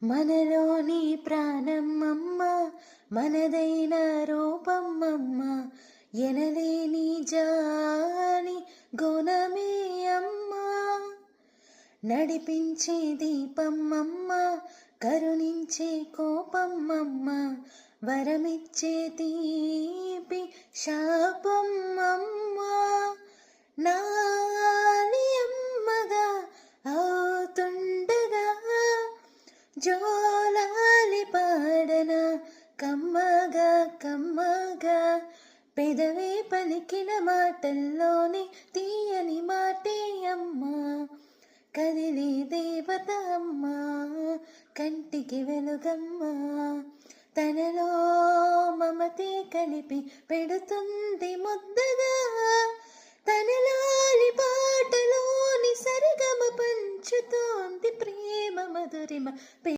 మనలోని ప్రాణం అమ్మ, మనదైన రూపం అమ్మ, ఎనలేని జాలి గుణమే అమ్మ. నడిపించే దీపం అమ్మ, కరుణించే కోపం అమ్మ, వరమిచ్చే తీపి శాపం అమ్మ. నాలి అమ్మగా అవుతుండగా జోలాలి పాడన కమ్మగా కమ్మగా, పెదవే పలికిన మాటల్లోనే తీయని మాటే అమ్మా, కదిలే దేవత అమ్మా, కంటికి వెలుగమ్మా. తనలో మమతే కలిపి పెడుతుంది ముద్దగా, తనలాలి పాటలోని సరిగమ పంచుతోంది ప్రేమ మధురిమ.